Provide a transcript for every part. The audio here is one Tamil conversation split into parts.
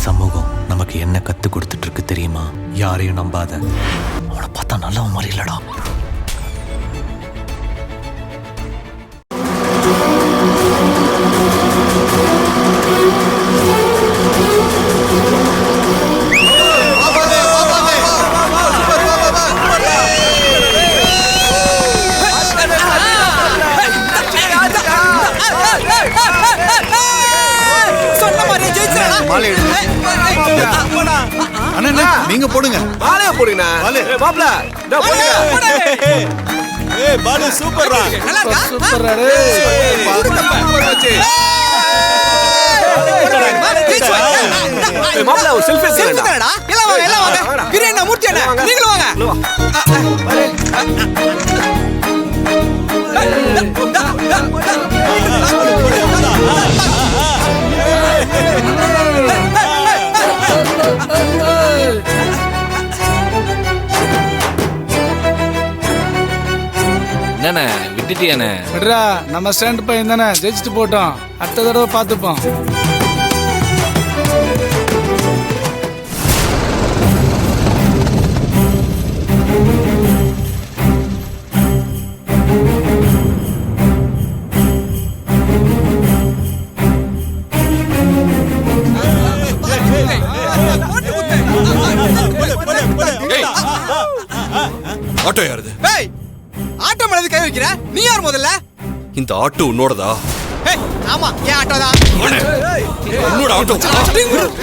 சமூகம் நமக்கு என்ன கத்து கொடுத்துட்டு இருக்கு தெரியுமா? யாரையும் நம்பாத. அவனை பார்த்தா நல்லவன் மாதிரி இல்லடா. நீங்க போடுங்க. மாலைய போடுங்க. மாப்ள பாலு சூப்பர்ரா. சூப்பர்ரா மாப்ள ஒரு செல்ஃபி எடுங்கடா. எல்லாம் வாங்க. கிரேனா மூர்த்தி அண்ணா நீங்களும் வாங்க. என்னண்ணே விட்டுட்டியானே? விடுறா, நம்ம ஸ்டாண்ட் பையன் தானே, ஜெயிச்சுட்டு போட்டோம். அடுத்த தடவை பார்த்துப்போம். ஆட்டோ யாருது? ஏய், ஆட்டோ மேல கை வைக்கிற? நீ யார் முதல்ல? இந்த ஆட்டோ உன்னோடதா? ஏய், ஆமா, என் ஆட்டோ தான். உன்னோட ஆட்டோ.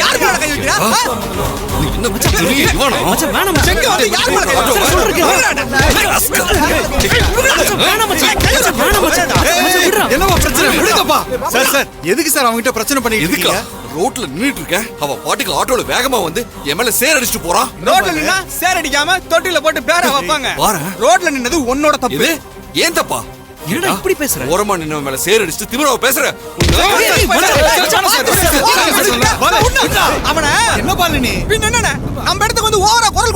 யார் மேல கை வைக்கிற? நீ என்ன மச்சான் தெரியுமா? இவனா? மச்சான் வேணாம் மச்சான். செங்க வந்து யார் மேல கை வைக்கிற? வேணாம் மச்சான். வேணாம் மச்சான். என்னவா பிரச்சனை? விடுங்கப்பா. சார் எதுக்கு சார் அவங்கிட்ட பிரச்சனை பண்ணிட்டு எதுக்கா? இருக்கீங்க? ரோட்ல நின்னுட்டு இருக்க. அவ பாட்டுக்கு ஆட்டோல வேகமா வந்து என் மேல சேர் அடிச்சிட்டு போறான். ரோட்ல நின்னா சேர் அடிக்காம தொட்டில போட்டு பேர வைப்பாங்க. ரோட்ல நின்னது உன்னோட தப்பு. இது ஏன் தப்பா? என்னடா இப்படி பேசுற? ஓரமா நின்னவன் மேல சேர் அடிச்சிட்டு திமிராவ பேசுற. அவன என்ன பாலு நீ? பின்ன என்னடா நம்ம இடத்துக்கு வந்து ஓவரா குரல்